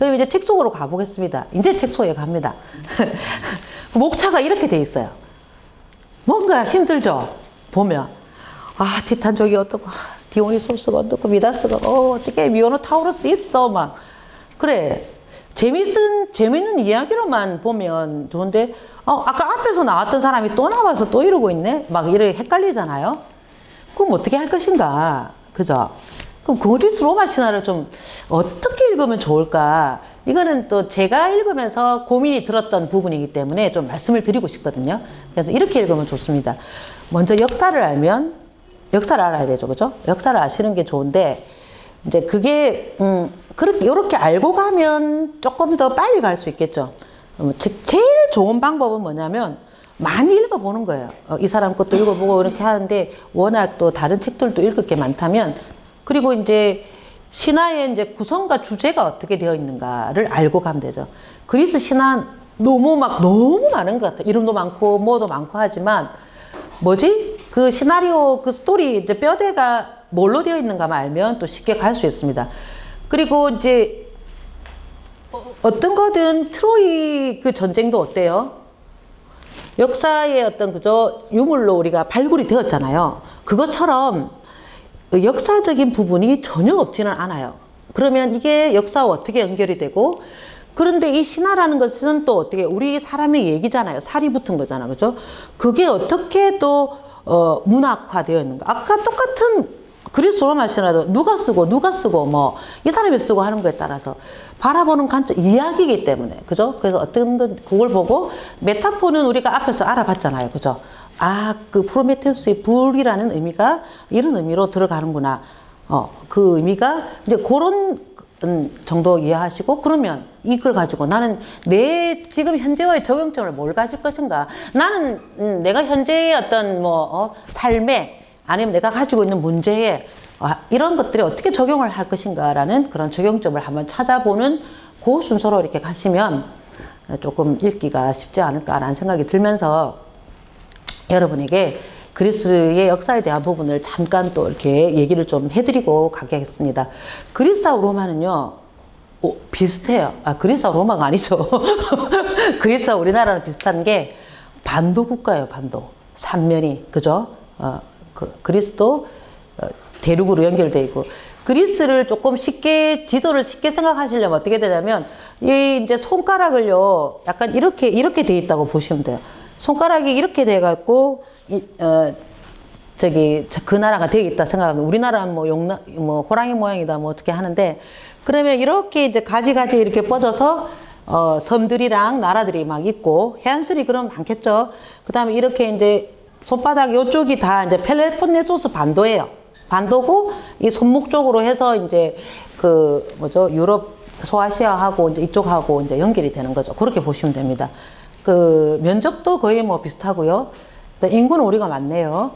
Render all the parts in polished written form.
그럼 이제 책 속으로 가보겠습니다. 이제 책 속에 갑니다. 목차가 이렇게 돼 있어요. 뭔가 힘들죠? 보면. 아, 티탄족이 어떻고, 디오니소스가 어떻고, 미다스가, 어떻게 미오노타우로스 있어, 막. 그래. 재밌는 이야기로만 보면 좋은데, 아까 앞에서 나왔던 사람이 또 나와서 또 이러고 있네? 막 이렇게 헷갈리잖아요? 그럼 어떻게 할 것인가? 그죠? 그럼 그리스 로마 신화를 좀 어떻게 읽으면 좋을까? 이거는 또 제가 읽으면서 고민이 들었던 부분이기 때문에 좀 말씀을 드리고 싶거든요. 그래서 이렇게 읽으면 좋습니다. 먼저 역사를 알아야 되죠. 그죠? 역사를 아시는 게 좋은데, 이제 그게, 이렇게 알고 가면 조금 더 빨리 갈 수 있겠죠. 제일 좋은 방법은 뭐냐면, 많이 읽어보는 거예요. 이 사람 것도 읽어보고 이렇게 하는데, 워낙 또 다른 책들도 읽을 게 많다면, 그리고 이제 신화의 이제 구성과 주제가 어떻게 되어 있는가를 알고 가면 되죠. 그리스 신화 너무 많은 것 같아요. 이름도 많고, 뭐도 많고 하지만, 그 시나리오, 그 스토리, 이제 뼈대가 뭘로 되어 있는가만 알면 또 쉽게 갈 수 있습니다. 그리고 이제 어떤 거든 트로이 그 전쟁도 어때요? 역사의 어떤 그저 유물로 우리가 발굴이 되었잖아요. 그것처럼 역사적인 부분이 전혀 없지는 않아요. 그러면 이게 역사와 어떻게 연결이 되고, 그런데 이 신화라는 것은 또 어떻게 우리 사람의 얘기잖아요. 살이 붙은 거잖아. 그죠? 그게 어떻게 또 문학화되어 있는가. 아까 똑같은 그리스 로마 신화도 누가 쓰고 뭐 이 사람이 쓰고 하는 거에 따라서 바라보는 관점, 이야기이기 때문에. 그죠? 그래서 어떤 건 그걸 보고, 메타포는 우리가 앞에서 알아봤잖아요. 그죠? 아, 그 프로메테우스의 불이라는 의미가 이런 의미로 들어가는구나. 그 의미가 이제 그런 정도 이해하시고, 그러면 이걸 가지고 나는 내 지금 현재와의 적용점을 뭘 가질 것인가. 나는 내가 현재의 어떤 삶에, 아니면 내가 가지고 있는 문제에 이런 것들이 어떻게 적용을 할 것인가라는 그런 적용점을 한번 찾아보는 그 순서로 이렇게 가시면 조금 읽기가 쉽지 않을까라는 생각이 들면서 여러분에게 그리스의 역사에 대한 부분을 잠깐 또 이렇게 얘기를 좀 해드리고 가겠습니다. 그리스하고 로마는요, 비슷해요. 그리스하고 로마가 아니죠. 그리스하고 우리나라는 비슷한 게 반도 국가예요, 반도. 삼면이. 그죠? 그리스도 대륙으로 연결되어 있고, 그리스를 조금 지도를 쉽게 생각하시려면 어떻게 되냐면, 이제 손가락을요, 약간 이렇게 돼 있다고 보시면 돼요. 손가락이 이렇게 돼갖고, 그 나라가 되어 있다 생각하면, 우리나라는 호랑이 모양이다, 어떻게 하는데, 그러면 이렇게 이제 가지가지 이렇게 뻗어서, 섬들이랑 나라들이 막 있고, 해안선이 그럼 많겠죠. 그 다음에 이렇게 이제 손바닥 요쪽이 다 이제 펠로폰네소스 반도예요. 반도고, 이 손목 쪽으로 해서 이제 유럽, 소아시아하고 이제 이쪽하고 이제 연결이 되는 거죠. 그렇게 보시면 됩니다. 면적도 거의 비슷하고요. 인구는 우리가 많네요.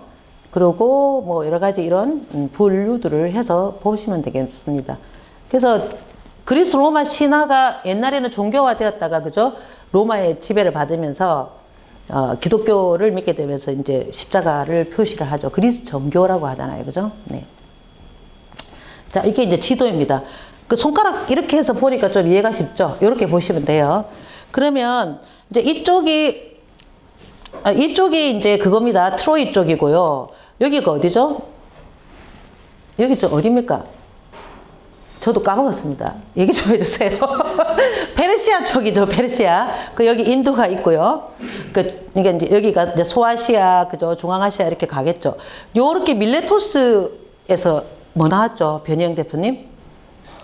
그리고 여러 가지 이런 분류들을 해서 보시면 되겠습니다. 그래서 그리스 로마 신화가 옛날에는 종교화 되었다가, 그죠? 로마의 지배를 받으면서 기독교를 믿게 되면서 이제 십자가를 표시를 하죠. 그리스 정교라고 하잖아요. 그죠? 네. 자, 이게 이제 지도입니다. 그 손가락 이렇게 해서 보니까 좀 이해가 쉽죠? 이렇게 보시면 돼요. 그러면 이제 이쪽이 이제 그겁니다. 트로이 쪽이고요. 여기가 어디죠? 여기 좀 어디입니까? 저도 까먹었습니다. 얘기 좀 해주세요. 페르시아 쪽이죠, 페르시아. 여기 인도가 있고요. 그러니까 이제 여기가 이제 소아시아, 그죠? 중앙아시아 이렇게 가겠죠. 요렇게 밀레토스에서 뭐 나왔죠? 변희영 대표님?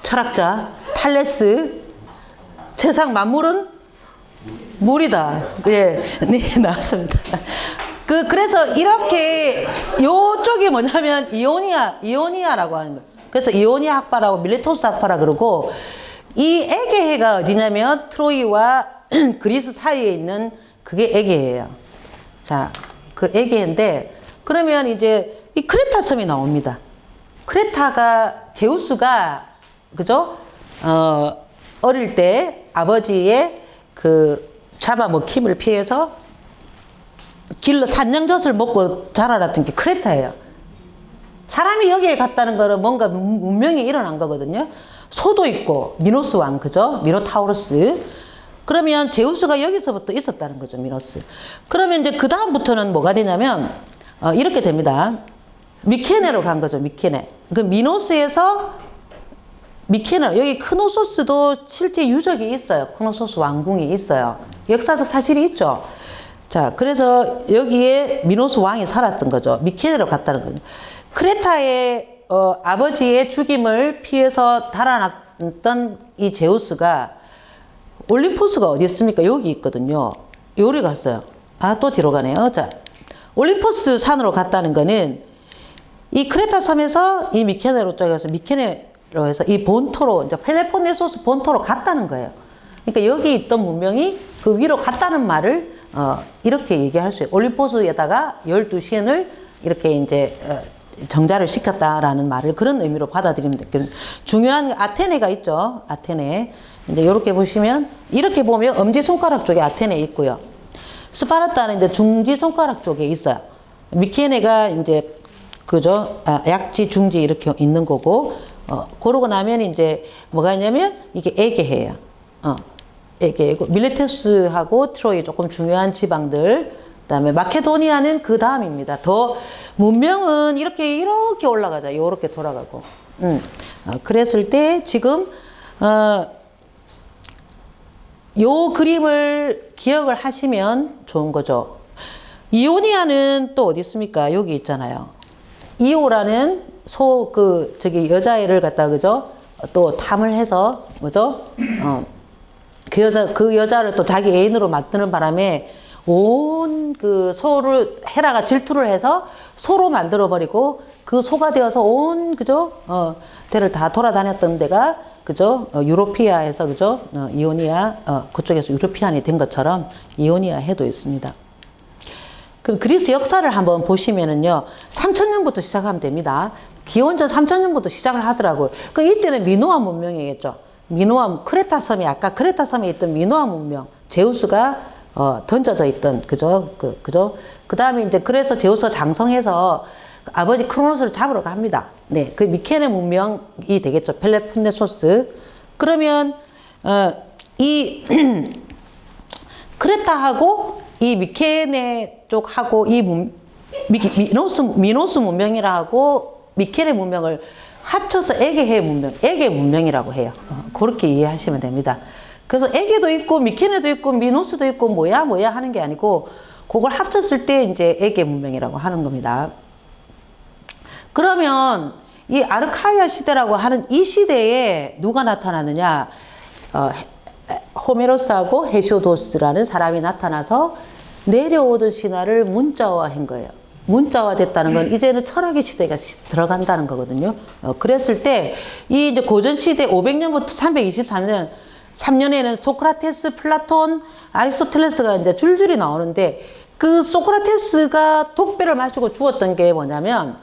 철학자, 탈레스. 세상 만물은 물이다. 네, 나왔습니다. 그래서 이렇게 요쪽이 뭐냐면 이오니아라고 하는 거예요. 그래서 이오니아 학파라고 밀레토스 학파라 그러고, 이 에게해가 어디냐면 트로이와 그리스 사이에 있는 그게 에게해예요. 자, 그 에게해인데, 그러면 이제 이 크레타 섬이 나옵니다. 크레타가 제우스가, 그죠? 어릴 때 아버지의 잡아먹힘을 피해서 산양젖을 먹고 자라났던 게 크레타예요. 사람이 여기에 갔다는 거는 뭔가 문명이 일어난 거거든요. 소도 있고 미노스 왕 그죠? 미노타우루스. 그러면 제우스가 여기서부터 있었다는 거죠. 미노스. 그러면 이제 그 다음부터는 뭐가 되냐면 이렇게 됩니다. 미케네로 간 거죠. 미케네. 그 미노스에서 미케네 여기 크노소스도 실제 유적이 있어요. 크노소스 왕궁이 있어요. 역사적 사실이 있죠. 자, 그래서 여기에 미노스 왕이 살았던 거죠. 미케네로 갔다는 거죠. 크레타의 아버지의 죽임을 피해서 달아났던 이 제우스가 올림포스가 어디 있습니까? 여기 있거든요. 요리 갔어요. 아, 또 뒤로 가네요. 자, 올림포스 산으로 갔다는 거는 이 크레타 섬에서 이 미케네로 쪽에서 미케네로 해서 이 본토로 이제 펠레폰네소스 본토로 갔다는 거예요. 그러니까 여기 있던 문명이 그 위로 갔다는 말을 이렇게 얘기할 수 있어요. 올림포스에다가 12신을 이렇게 이제 정자를 시켰다라는 말을 그런 의미로 받아들이면 돼요. 중요한 아테네가 있죠. 아테네. 이제 이렇게 보시면 이렇게 보면 엄지손가락 쪽에 아테네 있고요. 스파르타는 이제 중지손가락 쪽에 있어요. 미케네가 이제 그죠? 약지, 중지 이렇게 있는 거고 그러고 나면 이제 뭐가 있냐면 이게 에게해요. 에게고 밀레테스하고 트로이 조금 중요한 지방들. 그다음에 마케도니아는 그 다음입니다. 더 문명은 이렇게 올라가자. 이렇게 돌아가고. 그랬을 때 지금 요 그림을 기억을 하시면 좋은 거죠. 이오니아는 또 어디 있습니까? 여기 있잖아요. 이오라는 여자애를 갖다 그죠? 또 탐을 해서 뭐죠? 그 여자를 또 자기 애인으로 만드는 바람에 온 그 소를 헤라가 질투를 해서 소로 만들어 버리고 그 소가 되어서 온 그죠? 데를 다 돌아다녔던 데가 그죠? 유로피아에서 그죠? 이오니아 그쪽에서 유로피안이 된 것처럼 이오니아 해도 있습니다. 그럼 그리스 역사를 한번 보시면은요. 3000년부터 시작하면 됩니다. 기원전 3000년부터 시작을 하더라고요. 그럼 이때는 미노아 문명이겠죠. 미노아 크레타 섬이 아까 크레타 섬에 있던 미노아 문명 제우스가 던져져 있던 그죠? 그죠? 그다음에 이제 그래서 제우스가 장성해서 아버지 크로노스를 잡으러 갑니다. 네, 그 미케네 문명이 되겠죠. 펠레폰네소스. 그러면 이 크레타하고 이 미케네 쪽하고 이 미노스 문명이라 하고 미케네 문명을 합쳐서 에게 문명이라고 해요. 그렇게 이해하시면 됩니다. 그래서 에게도 있고 미케네도 있고 미노스도 있고 뭐야 하는 게 아니고 그걸 합쳤을 때 이제 에게 문명이라고 하는 겁니다. 그러면 이 아르카이아 시대라고 하는 이 시대에 누가 나타나느냐? 호메로스하고 헤시오도스라는 사람이 나타나서 내려오던 신화를 문자화한 거예요. 문자화됐다는 건 이제는 철학의 시대가 들어간다는 거거든요. 그랬을 때 이 이제 고전 시대 500년부터 323년에는 소크라테스, 플라톤, 아리스토텔레스가 이제 줄줄이 나오는데 그 소크라테스가 독배를 마시고 죽었던 게 뭐냐면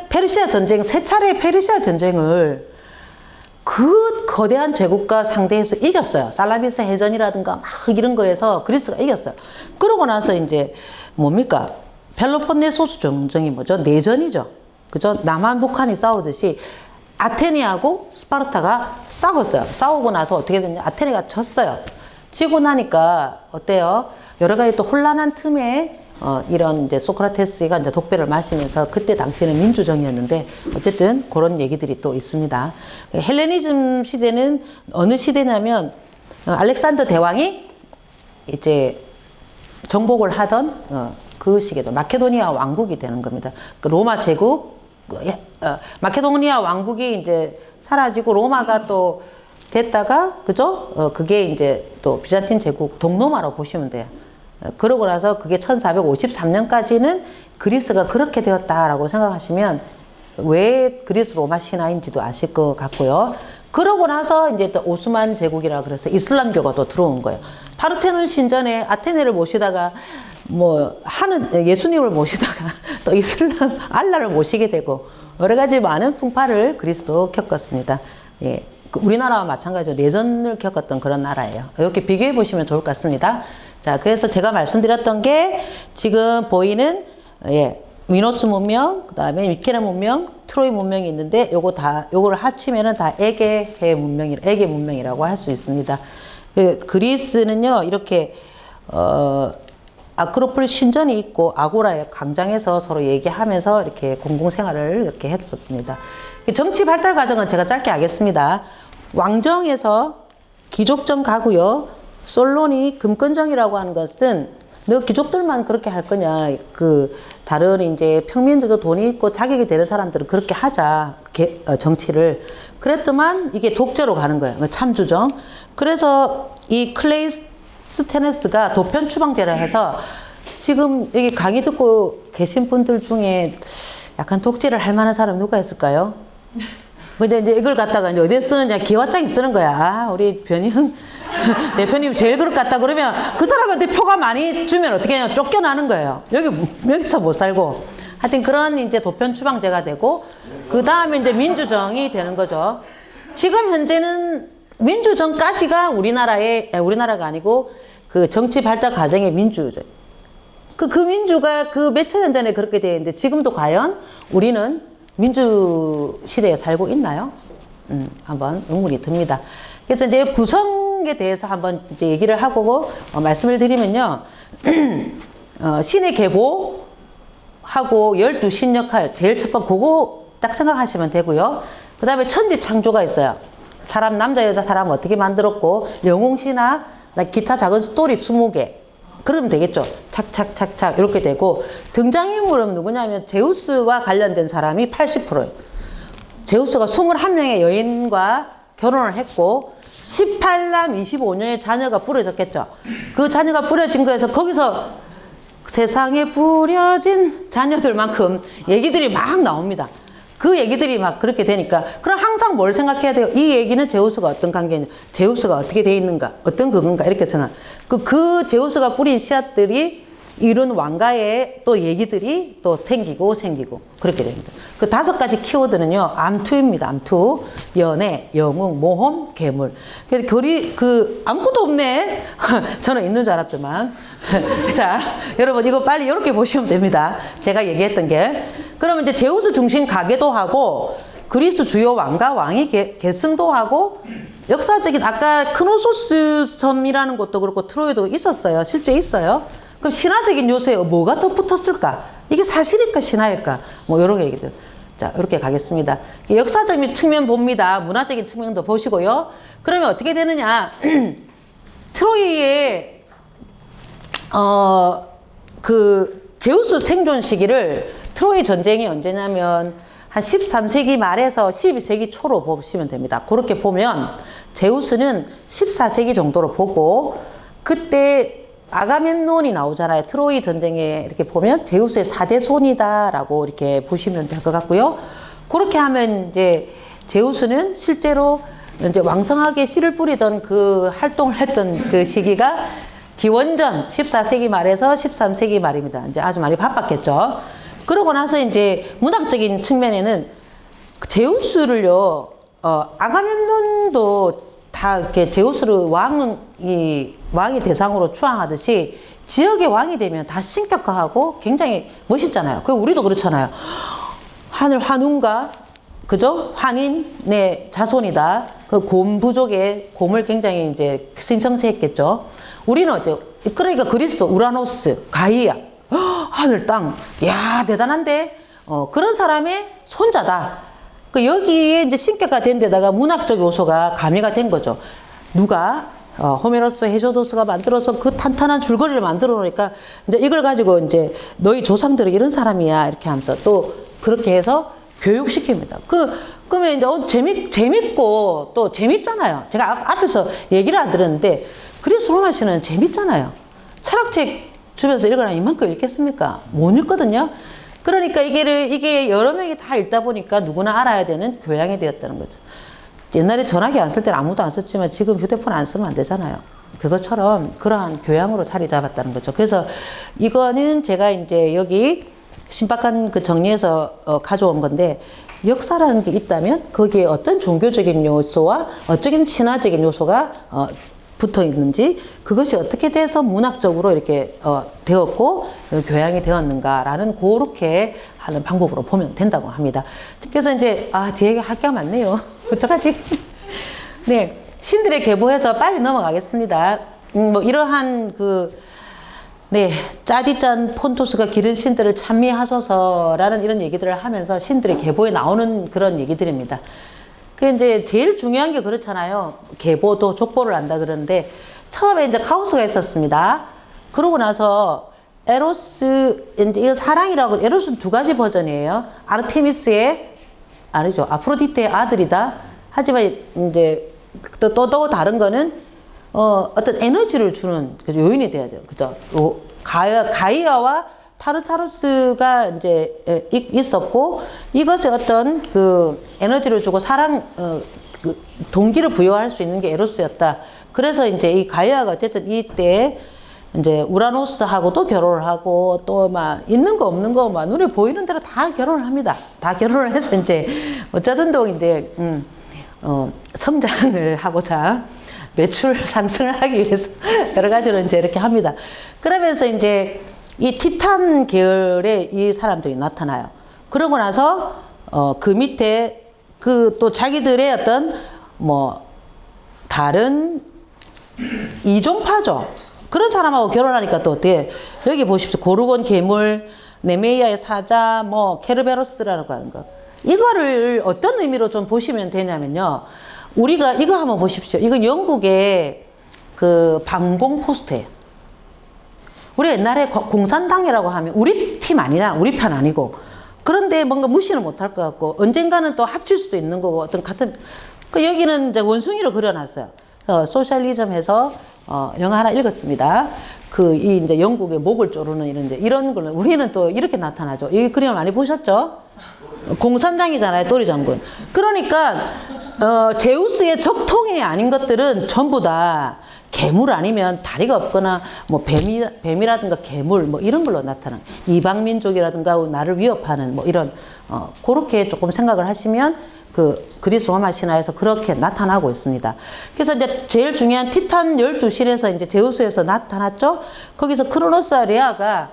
페르시아 전쟁, 세 차례의 페르시아 전쟁을 그 거대한 제국과 상대해서 이겼어요. 살라미스 해전이라든가 막 이런 거에서 그리스가 이겼어요. 그러고 나서 이제 뭡니까? 펠로폰네소스 전쟁이 뭐죠? 내전이죠. 그죠? 남한 북한이 싸우듯이 아테네하고 스파르타가 싸웠어요. 싸우고 나서 어떻게 됐냐? 아테네가 졌어요. 지고 나니까 어때요? 여러 가지 또 혼란한 틈에 이런 이제 소크라테스가 이제 독배를 마시면서 그때 당시에는 민주정이었는데 어쨌든 그런 얘기들이 또 있습니다. 헬레니즘 시대는 어느 시대냐면 알렉산더 대왕이 이제 정복을 하던 그 시기도 마케도니아 왕국이 되는 겁니다. 그 로마 제국, 마케도니아 왕국이 이제 사라지고 로마가 또 됐다가 그죠? 그게 이제 또 비잔틴 제국 동로마로 보시면 돼요. 그러고 나서 그게 1453년까지는 그리스가 그렇게 되었다라고 생각하시면 왜 그리스 로마 신화인지도 아실 것 같고요. 그러고 나서 이제 또 오스만 제국이라 그래서 이슬람교가 또 들어온 거예요. 파르테논 신전에 아테네를 모시다가 예수님을 모시다가 또 이슬람 알라를 모시게 되고 여러 가지 많은 풍파를 그리스도 겪었습니다. 예. 우리나라와 마찬가지로 내전을 겪었던 그런 나라예요. 이렇게 비교해 보시면 좋을 것 같습니다. 자, 그래서 제가 말씀드렸던 게 지금 보이는 예. 미노스 문명, 그 다음에 미케나 문명, 트로이 문명이 있는데 요거를 합치면은 다 에게 문명이라고 할 수 있습니다. 그리스는요, 이렇게, 아크로폴리스 신전이 있고, 아고라의 광장에서 서로 얘기하면서 이렇게 공공생활을 이렇게 했었습니다. 정치 발달 과정은 제가 짧게 하겠습니다. 왕정에서 귀족정 가고요. 솔론이 금권정이라고 하는 것은 너 귀족들만 그렇게 할 거냐. 다른 이제 평민들도 돈이 있고 자격이 되는 사람들은 그렇게 하자. 정치를. 그랬더만 이게 독재로 가는 거예요. 참주정. 그래서 이 클레이스테네스가 도편 추방제를 해서 지금 여기 강의 듣고 계신 분들 중에 약간 독재를 할 만한 사람 누가 있을까요? 근데 이제 이걸 갖다가 이제 어디에 쓰느냐, 기와장에 쓰는 거야. 우리 변희흥 대표님 제일 그럴 것 같다 그러면 그 사람한테 표가 많이 주면 어떻게 해요? 쫓겨나는 거예요. 여기서 못 살고. 하여튼 그런 이제 도편 추방제가 되고, 그 다음에 이제 민주정이 되는 거죠. 지금 현재는 민주정까지가 우리나라가 아니고 그 정치 발달 과정의 민주죠. 그 민주가 그 몇천 년 전에 그렇게 되어 있는데 지금도 과연 우리는 민주 시대에 살고 있나요? 한번 의문이 듭니다. 그래서 이제 구성에 대해서 한번 이제 얘기를 하고 말씀을 드리면요. 신의 계보하고 12신 역할 제일 첫 번째 그거 딱 생각하시면 되고요. 그 다음에 천지 창조가 있어요. 사람, 남자, 여자, 사람 어떻게 만들었고, 영웅신화, 기타 작은 스토리 20개. 그러면 되겠죠. 착착착착 이렇게 되고, 등장인물은 누구냐면 제우스와 관련된 사람이 80%예요. 제우스가 21명의 여인과 결혼을 했고 18남 25년의 자녀가 부려졌겠죠. 그 자녀가 부려진 거에서 거기서 세상에 부려진 자녀들만큼 얘기들이 막 나옵니다. 그 얘기들이 막 그렇게 되니까 그럼 항상 뭘 생각해야 돼요? 이 얘기는 제우스가 어떤 관계냐, 제우스가 어떻게 돼 있는가, 어떤 그건가 이렇게 생각. 그 제우스가 뿌린 씨앗들이 이룬 왕가의 또 얘기들이 또 생기고 그렇게 됩니다. 그 5가지 키워드는요, 암투입니다. 암투, 연애, 영웅, 모험, 괴물. 그래서 아무것도 없네. 저는 있는 줄 알았더만. 자, 여러분 이거 빨리 이렇게 보시면 됩니다. 제가 얘기했던 게. 그러면 이제 제우스 중심 가계도 하고 그리스 주요 왕과 왕이 계승도 하고 역사적인 아까 크노소스 섬이라는 것도 그렇고 트로이도 있었어요. 실제 있어요. 그럼 신화적인 요소에 뭐가 더 붙었을까? 이게 사실일까 신화일까? 뭐 이런 얘기들. 자, 이렇게 가겠습니다. 역사적인 측면 봅니다. 문화적인 측면도 보시고요. 그러면 어떻게 되느냐? 트로이의 제우스 생존 시기를 트로이 전쟁이 언제냐면 한 13세기 말에서 12세기 초로 보시면 됩니다. 그렇게 보면 제우스는 14세기 정도로 보고 그때 아가멤논이 나오잖아요. 트로이 전쟁에 이렇게 보면 제우스의 4대 손이다라고 이렇게 보시면 될 것 같고요. 그렇게 하면 이제 제우스는 실제로 이제 왕성하게 씨를 뿌리던 그 활동을 했던 그 시기가 기원전 14세기 말에서 13세기 말입니다. 이제 아주 많이 바빴겠죠. 그러고 나서 이제 문학적인 측면에는 제우스를요, 아가멤논도 다 이렇게 제우스를 왕이 대상으로 추앙하듯이 지역의 왕이 되면 다 신격화하고 굉장히 멋있잖아요. 그 우리도 그렇잖아요. 하늘 환웅가, 그죠? 환인의 자손이다. 그 곰 부족의 곰을 굉장히 이제 신청세했겠죠. 우리는 어때요? 그러니까 그리스도 우라노스, 가이아, 하늘 땅, 야 대단한데 그런 사람의 손자다. 여기에 이제 신격화 된 데다가 문학적 요소가 가미가 된 거죠. 누가 호메로스, 헤조도스가 만들어서 그 탄탄한 줄거리를 만들어 놓으니까 이제 이걸 가지고 이제 너희 조상들이 이런 사람이야 이렇게 하면서 또 그렇게 해서 교육시킵니다. 그러면 이제 재밌고 또 재밌잖아요. 제가 앞에서 얘기를 안 들었는데 그리스 로마 시는 재밌잖아요. 철학책 주변에서 읽으라면 이만큼 읽겠습니까? 못 읽거든요. 그러니까 이게 여러 명이 다 읽다 보니까 누구나 알아야 되는 교양이 되었다는 거죠. 옛날에 전화기 안 쓸 때는 아무도 안 썼지만 지금 휴대폰 안 쓰면 안 되잖아요. 그것처럼 그러한 교양으로 자리 잡았다는 거죠. 그래서 이거는 제가 이제 여기 신박한 그 정리해서 가져온 건데 역사라는 게 있다면 거기에 어떤 종교적인 요소와 어떤 신화적인 요소가 붙어 있는지 그것이 어떻게 돼서 문학적으로 이렇게 되었고 교양이 되었는가라는 그렇게 하는 방법으로 보면 된다고 합니다. 그래서 이제 뒤에 할 게 많네요. 어떡하지? 네, 신들의 계보해서 빨리 넘어가겠습니다. 뭐 이러한 네, 짜디짠 폰토스가 기른 신들을 찬미하소서라는 이런 얘기들을 하면서 신들의 계보에 나오는 그런 얘기들입니다. 그 이제 제일 중요한 게 그렇잖아요. 계보도 족보를 안다 그러는데 처음에 이제 카오스가 있었습니다. 그러고 나서 에로스 이제 이거 사랑이라고 에로스는 두 가지 버전이에요. 아르테미스의 아니죠. 아프로디테의 아들이다. 하지만 이제 또 다른 거는 어떤 에너지를 주는 요인이 돼야죠. 그죠? 가이아와 타르타루스가 이제 있었고 이것에 어떤 에너지를 주고 사랑 동기를 부여할 수 있는 게 에로스였다. 그래서 이제 이 가이아가 어쨌든 이때 이제 우라노스하고도 결혼을 하고 또 막 있는 거 없는 거 막 눈에 보이는 대로 다 결혼을 합니다. 다 결혼을 해서 이제 어쩌든도 이제 성장을 하고자 매출 상승을 하기 위해서 여러 가지로 이제 이렇게 합니다. 그러면서 이제 이 티탄 계열의 이 사람들이 나타나요. 그러고 나서 그 밑에 또 자기들의 어떤 뭐 다른 이종파죠. 그런 사람하고 결혼하니까 또 어때요? 여기 보십시오. 고르곤 괴물, 네메이아의 사자, 뭐 케르베로스라고 하는 거. 이거를 어떤 의미로 좀 보시면 되냐면요. 우리가 이거 한번 보십시오. 이건 영국의 방공 포스트예요. 우리 옛날에 공산당이라고 하면 우리 팀 아니잖아. 우리 편 아니고. 그런데 뭔가 무시는 못할 것 같고 언젠가는 또 합칠 수도 있는 거고 어떤 같은 여기는 이제 원숭이로 그려놨어요. 소셜리즘에서 영화 하나 읽었습니다. 이 이제 영국의 목을 조르는 이런 걸로 우리는 또 이렇게 나타나죠. 이 그림을 많이 보셨죠? 공산당이잖아요, 또리 장군. 그러니까 제우스의 적통이 아닌 것들은 전부 다 괴물 아니면 다리가 없거나 뭐 뱀이라든가 괴물 뭐 이런 걸로 나타나는 이방 민족이라든가 나를 위협하는 뭐 이런 그렇게 조금 생각을 하시면 그리스 로마 신화에서 그렇게 나타나고 있습니다. 그래서 이제 제일 중요한 티탄 12신에서 이제 제우스에서 나타났죠. 거기서 크로노스와 레아가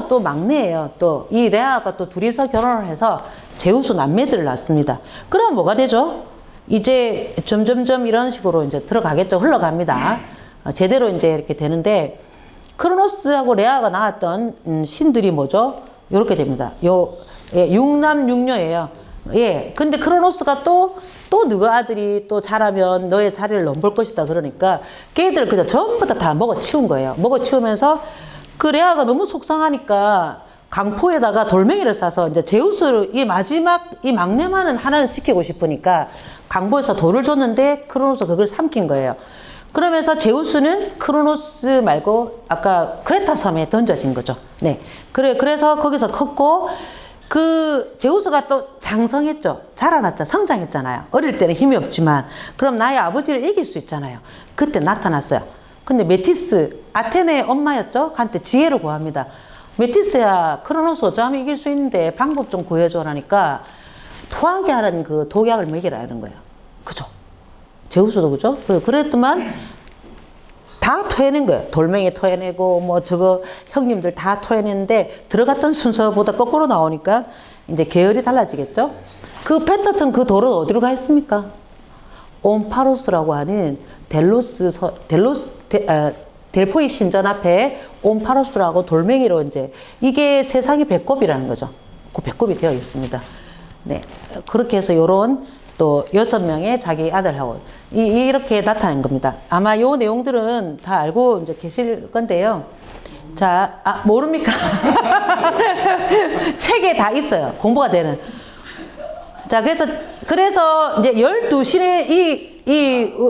또 막내예요. 또 이 레아가 또 둘이서 결혼을 해서 제우스 남매들을 낳습니다. 그럼 뭐가 되죠? 이제 점점점 이런 식으로 이제 들어가겠죠. 흘러갑니다. 제대로 이제 이렇게 되는데 크로노스하고 레아가 낳았던 신들이 뭐죠? 이렇게 됩니다. 육남 육녀예요. 예. 근데 크로노스가 또 너희 아들이 또 자라면 너의 자리를 넘볼 것이다. 그러니까 걔들 그냥 전부 다 먹어치운 거예요. 먹어치우면서 레아가 너무 속상하니까 강포에다가 돌멩이를 싸서 이제 제우스를 이 마지막 이 막내만은 하나를 지키고 싶으니까 강포에서 돌을 줬는데 크로노스가 그걸 삼킨 거예요. 그러면서 제우스는 크로노스 말고 아까 크레타 섬에 던져진 거죠. 네. 그래서 거기서 컸고 제우스가 또 장성했죠. 자라났죠. 성장했잖아요. 어릴 때는 힘이 없지만 그럼 나의 아버지를 이길 수 있잖아요. 그때 나타났어요. 근데 메티스, 아테네의 엄마였죠. 한테 지혜를 구합니다. 메티스야, 크로노스 어쩌면 이길 수 있는데 방법 좀 구해줘라니까 토하게 하는 독약을 먹이라 이런 거예요. 그죠? 제우스도 그죠? 그랬더만 다 토해낸 거예요. 돌멩이 토해내고 뭐 형님들 다 토해냈는데 들어갔던 순서보다 거꾸로 나오니까 이제 계열이 달라지겠죠? 펜타턴 돌은 어디로 가 있습니까? 온파로스라고 하는 델포이 신전 앞에 온파로스라고 돌멩이로 이제 이게 세상의 배꼽이라는 거죠. 그 배꼽이 되어 있습니다. 네. 그렇게 해서 요런 또 6명의 자기 아들하고 이렇게 나타낸 겁니다. 아마 요 내용들은 다 알고 이제 계실 건데요. 자, 모릅니까? 책에 다 있어요. 공부가 되는. 자, 그래서 이제 12신의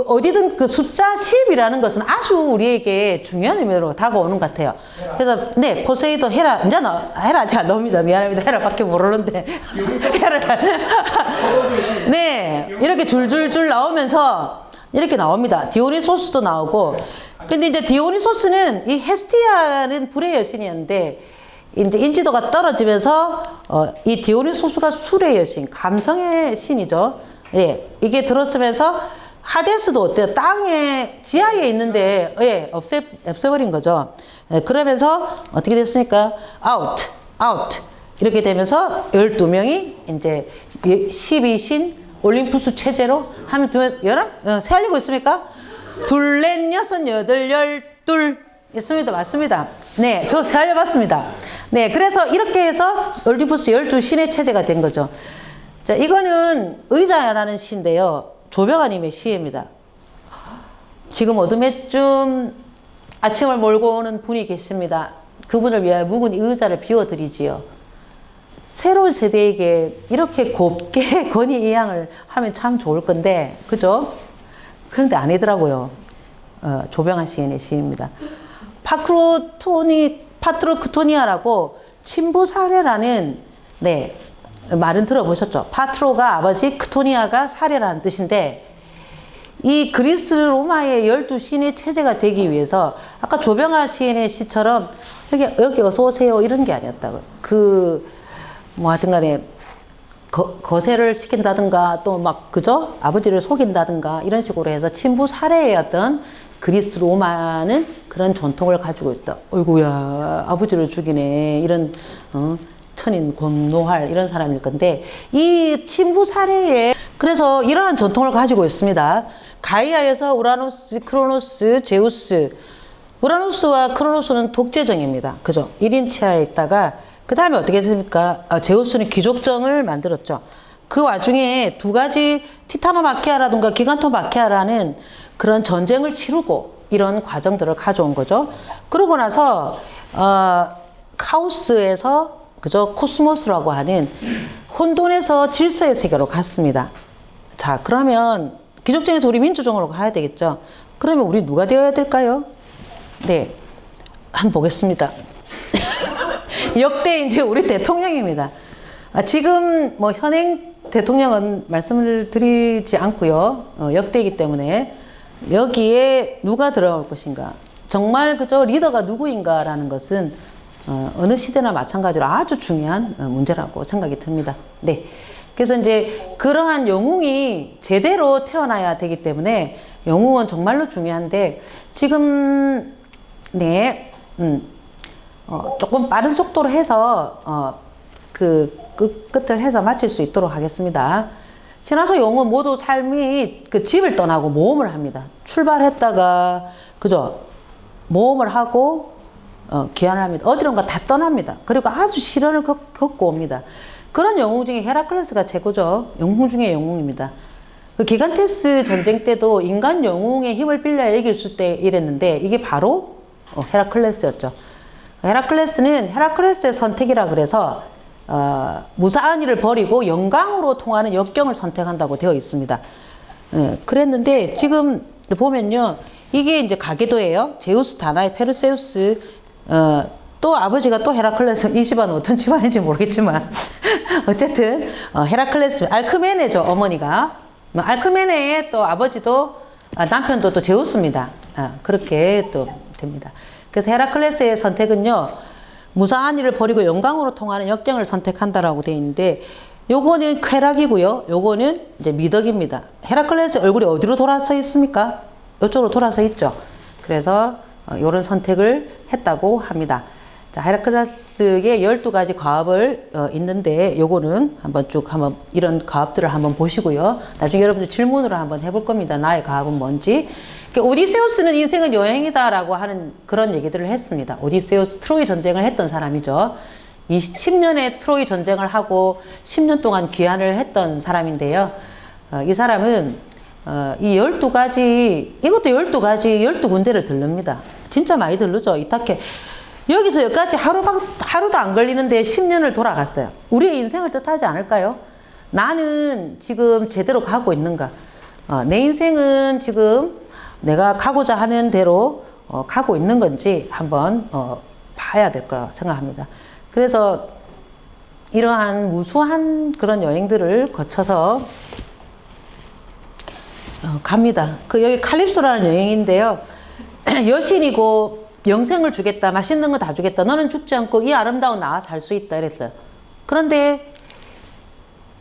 어디든 숫자 10이라는 것은 아주 우리에게 중요한 의미로 다가오는 것 같아요. 그래서, 네, 포세이돈, 헤라, 헤라 제가 나옵니다. 미안합니다. 헤라밖에 모르는데. 네, 이렇게 줄줄줄 나오면서 이렇게 나옵니다. 디오니소스도 나오고. 근데 이제 디오니소스는 이 헤스티아는 불의 여신이었는데, 이제 인지도가 떨어지면서 이 디오니소스가 술의 여신, 감성의 신이죠. 예, 이게 들었으면서 하데스도 어때요? 땅에 지하에 있는데 예, 없애버린 거죠. 예, 그러면서 어떻게 됐습니까? 아웃 이렇게 되면서 12명이 이제 12신 올림푸스 체제로 하면 세알리고 있습니까? 둘, 넷, 여섯, 여덟, 열둘 있습니다. 맞습니다. 네, 저 세알려봤습니다. 네, 그래서 이렇게 해서 올림푸스 12신의 체제가 된 거죠. 자, 이거는 의자라는 시인데요. 조병아님의 시입니다. 지금 어둠에쯤 아침을 몰고 오는 분이 계십니다. 그분을 위하여 묵은 의자를 비워드리지요. 새로운 세대에게 이렇게 곱게 건의이양을 하면 참 좋을 건데, 그죠? 그런데 아니더라고요. 조병아 시인의 시입니다. 파트로크토니아라고 친부 사례라는, 네, 말은 들어보셨죠? 파트로가 아버지, 크토니아가 사례라는 뜻인데, 이 그리스 로마의 12신의 체제가 되기 위해서 아까 조병아 시인의 시처럼 여기 어서 오세요 이런 게 아니었다고요. 하여튼 간에 거세를 시킨다든가 또 막 그죠? 아버지를 속인다든가 이런 식으로 해서 친부 살해였던 그리스 로마는 그런 전통을 가지고 있다. 어이구야 아버지를 죽이네 이런 천인 곤노할 이런 사람일 건데 이 친부 살해에 그래서 이러한 전통을 가지고 있습니다. 가이아에서 우라노스, 크로노스, 제우스. 우라노스와 크로노스는 독재정입니다. 그죠? 1인 치하에 있다가 그 다음에 어떻게 됐습니까? 제우스는 귀족정을 만들었죠. 그 와중에 두 가지 티타노마키아라든가 기간토마키아라는 그런 전쟁을 치르고 이런 과정들을 가져온 거죠. 그러고 나서 카오스에서 그죠? 코스모스라고 하는 혼돈에서 질서의 세계로 갔습니다. 자, 그러면 귀족정에서 우리 민주정으로 가야 되겠죠. 그러면 우리 누가 되어야 될까요? 네, 한번 보겠습니다. 역대 이제 우리 대통령입니다. 지금 뭐 현행 대통령은 말씀을 드리지 않고요. 역대이기 때문에 여기에 누가 들어올 것인가. 정말 그저 리더가 누구인가라는 것은 어느 시대나 마찬가지로 아주 중요한 문제라고 생각이 듭니다. 네. 그래서 이제 그러한 영웅이 제대로 태어나야 되기 때문에 영웅은 정말로 중요한데 지금 네, 조금 빠른 속도로 해서 끝을 해서 마칠 수 있도록 하겠습니다. 신화속 영웅은 모두 삶이 그 집을 떠나고 모험을 합니다. 출발했다가 그죠? 모험을 하고 귀환을 합니다. 어디론가 다 떠납니다. 그리고 아주 시련을 겪고 옵니다. 그런 영웅 중에 헤라클레스가 최고죠. 영웅 중에 영웅입니다. 그 기간테스 전쟁 때도 인간 영웅의 힘을 빌려야 이길 수 있때 이랬는데 이게 바로 헤라클레스였죠. 헤라클레스는 헤라클레스의 선택이라 그래서 무사한 일을 버리고 영광으로 통하는 역경을 선택한다고 되어 있습니다. 그랬는데 지금 보면요. 이게 이제 가계도예요. 제우스, 다나이, 페르세우스, 또 아버지가 또 헤라클레스, 이 집안은 어떤 집안인지 모르겠지만 어쨌든 헤라클레스, 알크메네죠. 어머니가. 알크메네의 또 아버지도 남편도 또 제우스입니다. 그렇게 또 됩니다. 그래서 헤라클레스의 선택은요. 무사한 일을 버리고 영광으로 통하는 역경을 선택한다라고 되어 있는데 요거는 쾌락이고요. 요거는 이제 미덕입니다. 헤라클레스 얼굴이 어디로 돌아서 있습니까? 이쪽으로 돌아서 있죠. 그래서 이런 선택을 했다고 합니다. 자, 헤라클레스의 12가지 과업을 있는데 요거는 한번 이런 과업들을 한번 보시고요. 나중에 여러분들 질문으로 한번 해볼 겁니다. 나의 과업은 뭔지. 오디세우스는 인생은 여행이다라고 하는 그런 얘기들을 했습니다. 오디세우스 트로이 전쟁을 했던 사람이죠. 10년의 트로이 전쟁을 하고 10년 동안 귀환을 했던 사람인데요. 이 사람은 이 12가지, 이것도 12가지, 12군데를 들릅니다. 진짜 많이 들르죠. 이탁해. 여기서 여기까지 하루도 안 걸리는데 10년을 돌아갔어요. 우리의 인생을 뜻하지 않을까요? 나는 지금 제대로 가고 있는가? 내 인생은 지금 내가 가고자 하는 대로 가고 있는 건지 한번 봐야 될 거라 생각합니다. 그래서 이러한 무수한 그런 여행들을 거쳐서 갑니다. 여기 칼립소라는 여행인데요. 여신이고 영생을 주겠다. 맛있는 거 다 주겠다. 너는 죽지 않고 이 아름다운 나와 살 수 있다. 이랬어요. 그런데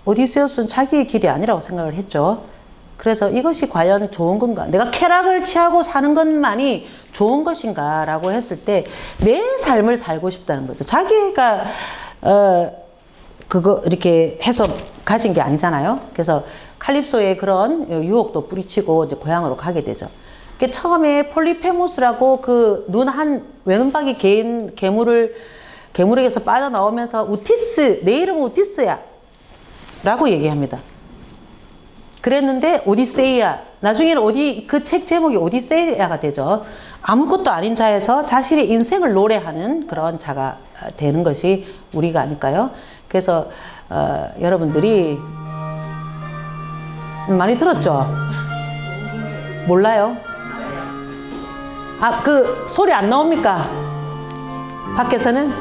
오디세우스는 자기의 길이 아니라고 생각을 했죠. 그래서 이것이 과연 좋은 건가? 내가 쾌락을 취하고 사는 것만이 좋은 것인가? 라고 했을 때 내 삶을 살고 싶다는 거죠. 자기가 그거 이렇게 해서 가진 게 아니잖아요. 그래서 칼립소의 그런 유혹도 뿌리치고 이제 고향으로 가게 되죠. 처음에 폴리페모스라고 그 눈 한 외눈박이 개인 괴물에게서 빠져나오면서 우티스, 내 이름은 우티스야 라고 얘기합니다. 그랬는데 오디세이아, 나중에는 그 책 제목이 오디세이아가 되죠. 아무것도 아닌 자에서 자신의 인생을 노래하는 그런 자가 되는 것이 우리가 아닐까요? 그래서 여러분들이 많이 들었죠? 몰라요? 아, 그 소리 안 나옵니까? 밖에서는?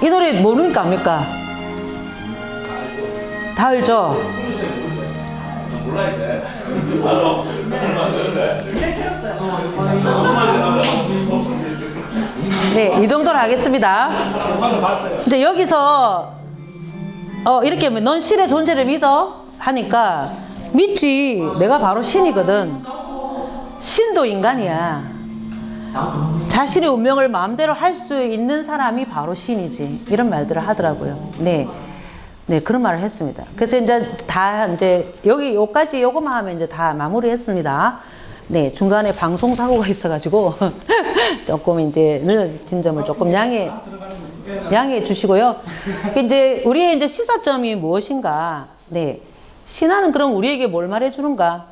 이 노래 모르니까 압니까? 다 알죠? 네, 이 정도로 하겠습니다. 이제 여기서 이렇게 넌 신의 존재를 믿어? 하니까 믿지. 내가 바로 신이거든. 신도 인간이야. 자신의 운명을 마음대로 할 수 있는 사람이 바로 신이지. 이런 말들을 하더라고요. 네. 네, 그런 말을 했습니다. 그래서 이제 여기까지 요거만 하면 이제 다 마무리했습니다. 네, 중간에 방송 사고가 있어가지고 조금 이제 늦어진 점을 조금 양해해 주시고요. 이제 우리의 이제 시사점이 무엇인가? 네. 신화는 그럼 우리에게 뭘 말해주는가?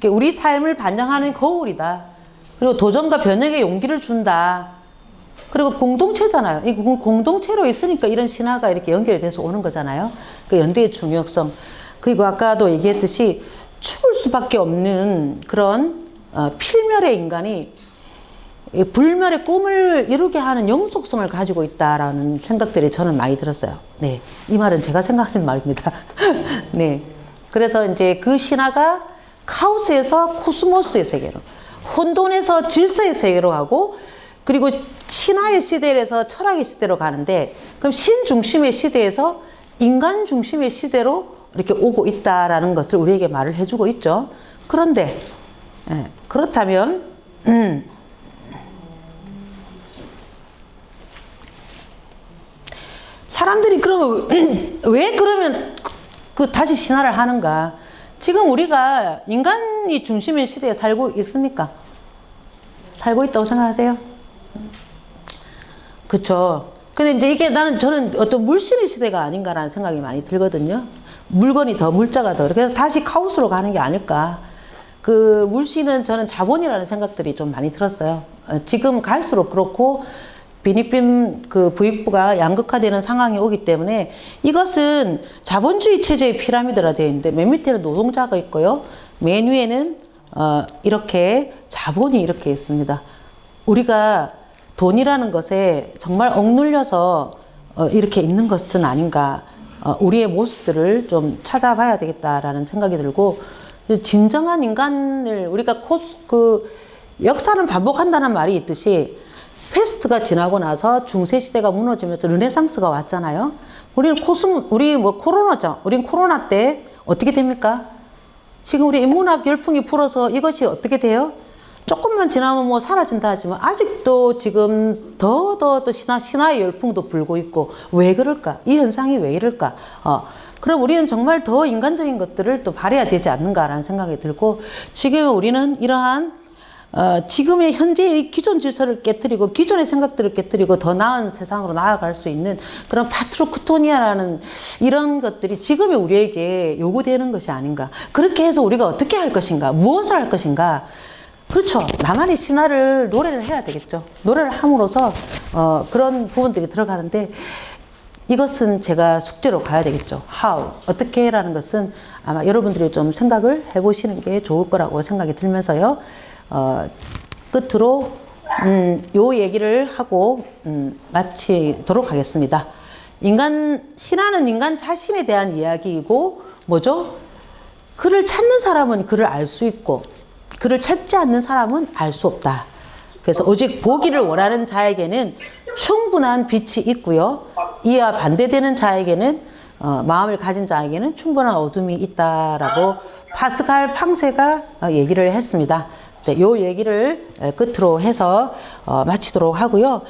우리 삶을 반영하는 거울이다. 그리고 도전과 변혁의 용기를 준다. 그리고 공동체잖아요. 이 공동체로 있으니까 이런 신화가 이렇게 연결이 돼서 오는 거잖아요. 그 연대의 중요성. 그리고 아까도 얘기했듯이 죽을 수밖에 없는 그런 필멸의 인간이 불멸의 꿈을 이루게 하는 영속성을 가지고 있다라는 생각들이 저는 많이 들었어요. 네. 이 말은 제가 생각하는 말입니다. 네. 그래서 이제 그 신화가 카오스에서 코스모스의 세계로, 혼돈에서 질서의 세계로 가고, 그리고 신화의 시대에서 철학의 시대로 가는데, 그럼 신 중심의 시대에서 인간 중심의 시대로 이렇게 오고 있다라는 것을 우리에게 말을 해주고 있죠. 그런데 그렇다면 사람들이 그러면 왜 그러면 다시 신화를 하는가? 지금 우리가 인간이 중심의 시대에 살고 있습니까? 살고 있다고 생각하세요? 그쵸. 근데 이제 이게 저는 어떤 물신의 시대가 아닌가라는 생각이 많이 들거든요. 물건이 더, 물자가 더. 그래서 다시 카오스로 가는 게 아닐까. 그 물신은 저는 자본이라는 생각들이 좀 많이 들었어요. 지금 갈수록 그렇고, 비니빔 그 부익부가 양극화되는 상황이 오기 때문에 이것은 자본주의 체제의 피라미드라 되어 있는데 맨 밑에는 노동자가 있고요. 맨 위에는 이렇게 자본이 이렇게 있습니다. 우리가 돈이라는 것에 정말 억눌려서 이렇게 있는 것은 아닌가. 우리의 모습들을 좀 찾아봐야 되겠다라는 생각이 들고, 진정한 인간을 우리가 역사는 반복한다는 말이 있듯이 패스트가 지나고 나서 중세시대가 무너지면서 르네상스가 왔잖아요. 우리 코로나죠. 우린 코로나 때 어떻게 됩니까? 지금 우리 인문학 열풍이 불어서 이것이 어떻게 돼요? 조금만 지나면 사라진다 하지만 아직도 지금 또 신화의 열풍도 불고 있고, 왜 그럴까? 이 현상이 왜 이럴까? 그럼 우리는 정말 더 인간적인 것들을 또 발휘해야 되지 않는가라는 생각이 들고, 지금 우리는 이러한 지금의 현재의 기존 질서를 깨뜨리고 기존의 생각들을 깨뜨리고 더 나은 세상으로 나아갈 수 있는 그런 파트로크토니아라는 이런 것들이 지금의 우리에게 요구되는 것이 아닌가. 그렇게 해서 우리가 어떻게 할 것인가, 무엇을 할 것인가. 그렇죠. 나만의 신화를 노래를 해야 되겠죠. 노래를 함으로써 그런 부분들이 들어가는데, 이것은 제가 숙제로 가야 되겠죠. How, 어떻게 라는 것은 아마 여러분들이 좀 생각을 해보시는 게 좋을 거라고 생각이 들면서요. 끝으로 요 얘기를 하고 마치도록 하겠습니다. 신화는 인간 자신에 대한 이야기이고, 뭐죠? 그를 찾는 사람은 그를 알 수 있고, 그를 찾지 않는 사람은 알 수 없다. 그래서 오직 보기를 원하는 자에게는 충분한 빛이 있고요. 이와 반대되는 자에게는 마음을 가진 자에게는 충분한 어둠이 있다라고 파스칼 팡세가 얘기를 했습니다. 네, 요 얘기를 끝으로 해서 마치도록 하고요.